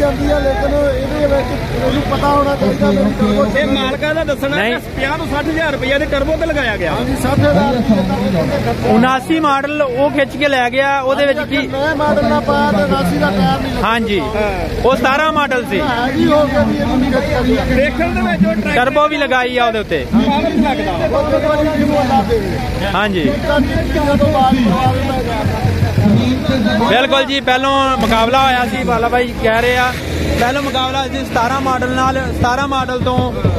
ਜਾਂਦੀ ਹੈ, ਲੇਕਿਨ ਇਹਦੇ ਵਿੱਚ ਮੈਨੂੰ ਪਤਾ ਹੋਣਾ ਚਾਹੀਦਾ ਮੇਰੀ ਟਰਬੋ ਇਹ ਮਾਲਕਾਂ ਦਾ ਦੱਸਣਾ 50 ਤੋਂ 60,000 ਰੁਪਏ ਦੇ ਟਰਬੋ ਤੇ ਲਗਾਇਆ ਗਿਆ। ਹਾਂਜੀ 60,000 79 ਮਾਡਲ ਉਹ ਖਿੱਚ ਕੇ ਲੈ ਗਿਆ। ਉਹਦੇ ਵਿੱਚ ਕੀ ਨਵੇਂ ਮਾਡਲ ਦਾ ਪਾਇਆ ਤੇ 79 ਦਾ ਟਾਇਰ ਨਹੀਂ ਲੱਗਾ। ਹਾਂਜੀ ਉਹ 17 ਮਾਡਲ ਸੀ। ਹੈਗੀ ਹੋ ਕੇ ਵੀ ਇਹਨੂੰ ਨਹੀਂ ਕਰੀ ਦੇਖਣ ਦੇ ਵਿੱਚ ਉਹ ਟਰਬੋ ਵੀ ਲਗਾਈ ਆ ਉਹਦੇ ਉੱਤੇ। ਪਾਵਰ ਨਹੀਂ ਲੱਗਦਾ। ਹਾਂਜੀ बिल्कुल जी। पहलों मुकाबला होया सी, बाला भाई कह रहे हैं पहलों मुकाबला सी 17 मॉडल नाल। 17 मॉडल तो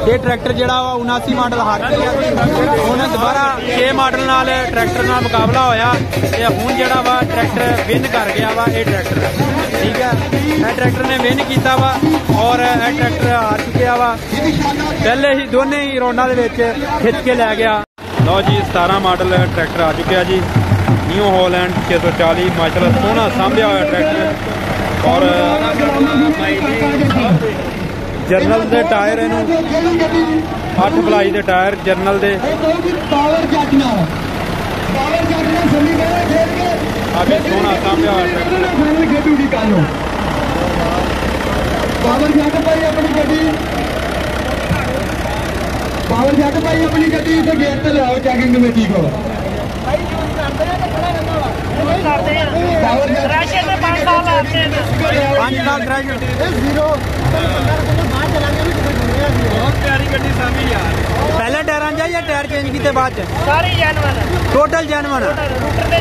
ये ट्रैक्टर जिहड़ा वा 79 मॉडल हार गया सी। हुण दोबारा 6 मॉडल नाल ट्रैक्टर नाल मुकाबला होया ते हुण जिहड़ा वा ट्रैक्टर विन कर गया वा। ये ट्रैक्टर ठीक है, ये ट्रैक्टर ने विन किया वा और ये ट्रैक्टर हार चुकिया वा। पहले ही दोने ही राउंडां दे विच खिच के लै गया। लो जी 17 मॉडल ट्रैक्टर आ चुकिया जी। न्यू हॉलैंड 640 माशाल्लाह सोहना सांभिया हुआ ट्रैक्टर और जरनल दे टायर इनू 8 भलाई दे टायर जरनल दे काफी सोहना सांभिया हुआ ट्रैक्टर। पावर जट भाई अपनी गड्डी इसे गेट पे लाओ चैकिंग कमेटी को। पहले टायर या टायर चेंज किए बाद सारी जैनवन टोटल जैनवन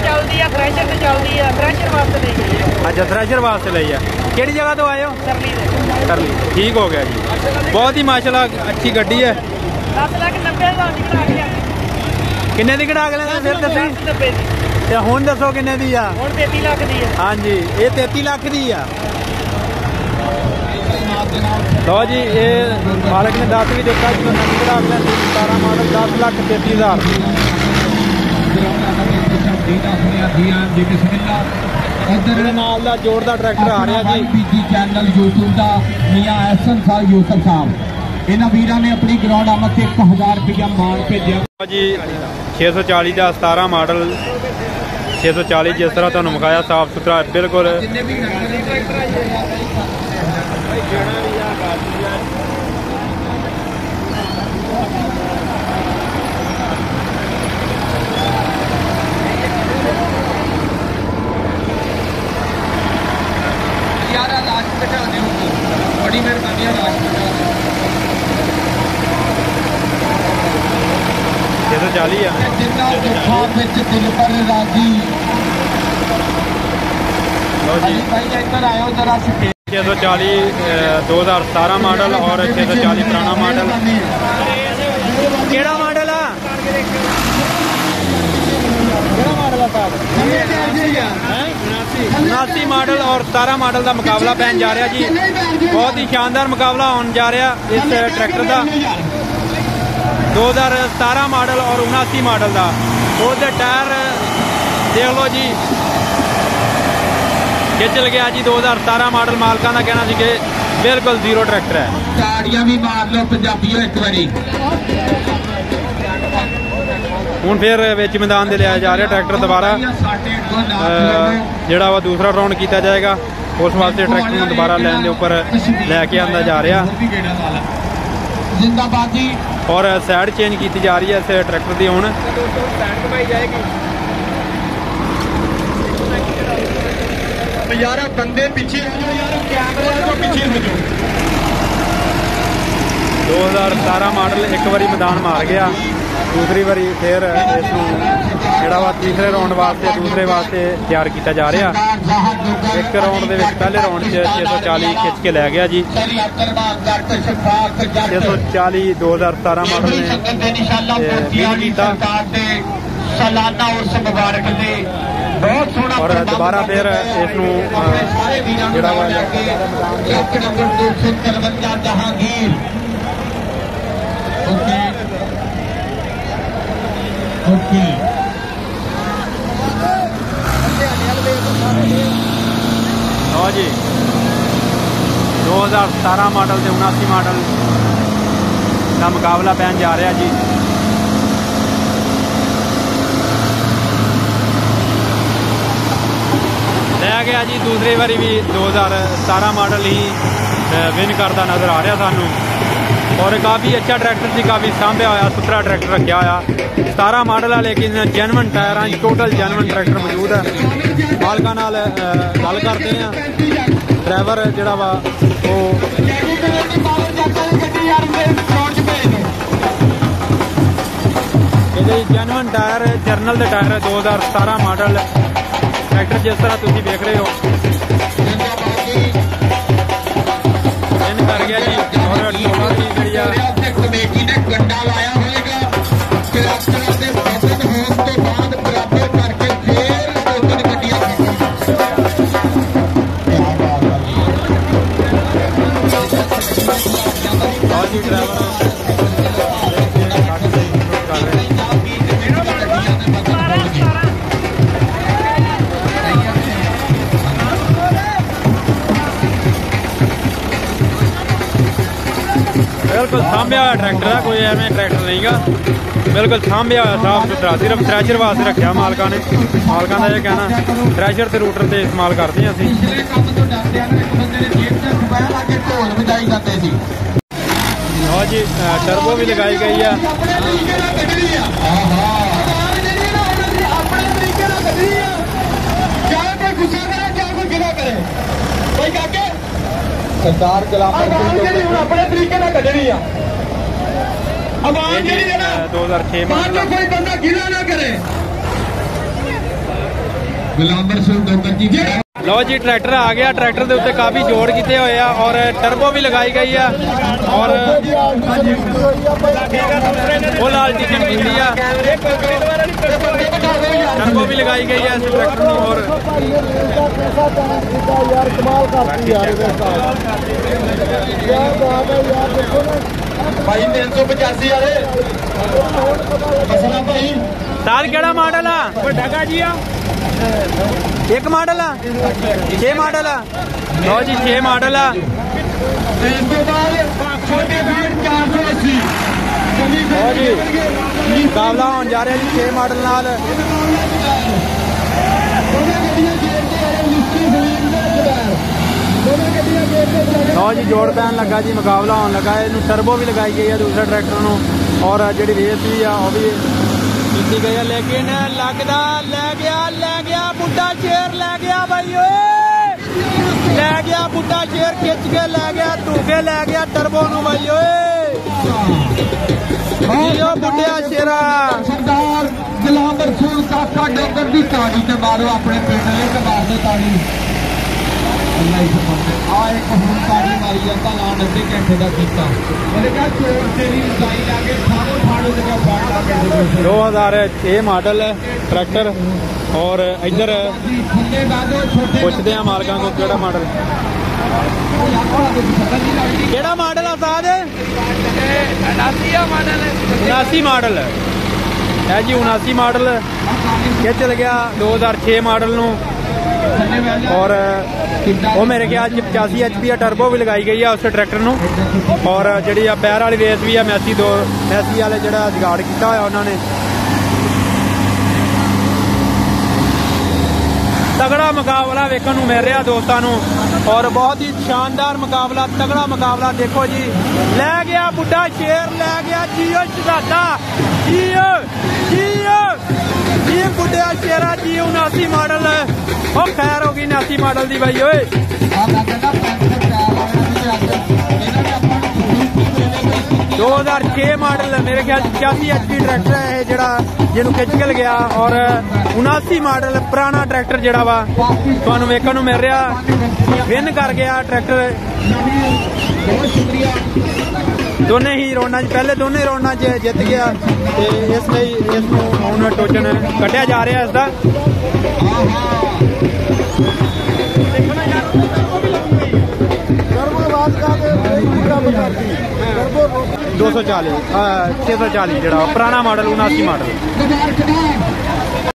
चलती है, थ्रैशर से चलती है, थ्रैशर वास्ते ले गई। अच्छा थ्रैशर वास्ते ले है। केड़ी जगह तो आए हो? करली। ठीक हो गया जी। बहुत ही माशाल्लाह अच्छी गड्डी है। 10,90,000 किन्ने दी कढ़ा के फिर दसी ते हुण दसो किन्ने दी आ? 33 लाख दी है। हाँ जी ये 33 लाख दी आ। लो जी ये मालिक ने दस भी देखा जो नवी कढ़ा के 17 मॉडल 10,33,000। नाल दा जोड़दा ट्रैक्टर आ रहा जी। चैनल यूट्यूब का मियां एहसन साहब यूसुफ साहब इन्हां वीरां ने अपनी ग्राउंड आमद से 1000 रुपया मान भेजा जी। 640 का 17 मॉडल 640 जिस तरह तुहानू विखाया साफ सुथरा बिल्कुल। बड़ी मेहरबानी है। 640 है। दिल पर राजी लो जी 640 2017 मॉडल और 640 पुराना मॉडल। केड़ा मॉडल है? 79 मॉडल और 17 मॉडल का मुकाबला पैन जा रहा जी। बहुत ही शानदार मुकाबला होने जा रहा इस ट्रैक्टर का। 2017 मॉडल और 79 मॉडल का उसके टायर देख लो जी खिंचल गया जी। 2017 मॉडल मालकां का कहना सी कि बिल्कुल जीरो ट्रैक्टर है। ताड़ियां भी मार लो पंजाबियों एक बारी। हुण फिर विच मैदान दे लिया जा रहा ट्रैक्टर दोबारा जिहड़ा वा दूसरा राउंड किया जाएगा। उस वास्ते ट्रैक्टर नूं दोबारा लैन दे उपर लैके आंदा जा रहा और साइड चेंज की जा रही है इस ट्रैक्टर की। हुण यार बंदे पीछे हो जाओ यार, कैमरे को पीछे हो जाओ। 2017 मॉडल एक बारी मैदान मार गया, दूसरी बारी फिर इसनूं जिहड़ा वा तीसरे राउंड वास्ते दूसरे वास्ते तैयार किया जा रहा। एक राउंड दे विच पहले राउंड 640 खिंच के लै गया जी। 640 2017 मॉडल ने विन किया और दोबारा फिर इसनूं जिहड़ा वा लो जी 2017 मॉडल से 79 मॉडल का मुकाबला पैन जा रहा जी। लै गया जी दूसरी बारी भी 2017 मॉडल ही विन करता नज़र आ रहा सानू और काफ़ी अच्छा ट्रैक्टर जी काफ़ी सांभ्या होया सुथरा ट्रैक्टर रखा होया 17 मॉडल है लेकिन जेनवन टायरां टोटल जेनवन ट्रैक्टर मौजूद है। मालकां नाल गल करते हैं ड्राइवर जिहड़ा वा जेनवन टायर जर्नल के टायर 2017 मॉडल ट्रैक्टर जिस तरह तुम देख रहे हो इन कर गया जी और कमेटी ने गड्ढा लाया होगा बिल्कुल सांभ्या हुआ ट्रैक्टर है कोई एवं ट्रैक्टर नहीं गा बिल्कुल सांभ्या हुआ साफ सुथरा सिर्फ थ्रैशर वास्ते रखा मालका ने मालका का यह कहना थ्रैशर से रूटर से इस्तेमाल करते हैं असं जी टर्बो भी लगाई गई है सरकार अपने तरीके ना कटनी है 2006 मॉडल कोई बंदा गिला ना करे गुलामर लो जी ट्रैक्टर आ गया ट्रैक्टर के उत्ते काफी जोड़ किए हुए हैं और टर्बो भी लगाई गई है और वो लाल टिकट की है टर्बो भी लगाई गई है इस ट्रैक्टर में और भाई 385 वाले साल केड़ा मॉडल है जी एक मॉडल है 6 मॉडल है लो जी 6 मॉडल है मुकाबला होने जा रहा जी 6 मॉडल नाल लो जी जोड़ पैन लगा जी मुकाबला होने लगा इनू टर्बो भी लगाई गई है दूसरे ट्रैक्टर नू और जी रेस भी है वह भी की गई है लेकिन लगता ले गया बुढ़ा शेर ले गया भाई ले गया बुढ़ा शेर खिंच के ले गया धूके ले गया टर्बो नू भाई बुढ़िया शेरा सरदार गुलाम रसूल काका डोगर की ताड़ी से मारो अपने पिंड एक बार से ताड़ी एक हूं ताड़ी मारी जाता लान अद्धे घंटे का किया 2006 मॉडल है ट्रैक्टर और इधर पूछते हैं मालकां को केड़ा मॉडल केड़ा मॉडल है साद 79 मॉडल है जी 79 मॉडल क्या चल गया 2006 मॉडल नू और वो मेरे ख्याल 85 HP टर्बो भी लगाई गई है उस ट्रैक्टर नू और जी पैर वाली रेस भी है मैसी वाले जो जुगाड़ किया होया उन्होंने तगड़ा मुकाबला वेखण नू मिल रहा दोस्तों नू और बहुत ही शानदार मुकाबला तगड़ा मुकाबला देखो जी लै गया बुढ़ा शेर लै गया जियो शहजादा जियो जियो जी बुढ़िया शेरा जी 79 मॉडल ओ खैर हो गई 79 मॉडल दी भाई ओए 2006 मॉडल मेरे ख्याल 85 HP ट्रैक्टर है जरा जिन्होंने खिंच के गया और 79 मॉडल पुराना ट्रैक्टर जरा वा तुहानू वेखण नू मिल रहा विन कर गया ट्रैक्टर दोनों ही राउंड पहले दोनों ही राउंड जित गया इसलिए इसनू हुण टोचन कढ़िया जा रहा इसका 240 640 जरा पुराना मॉडल 79 मॉडल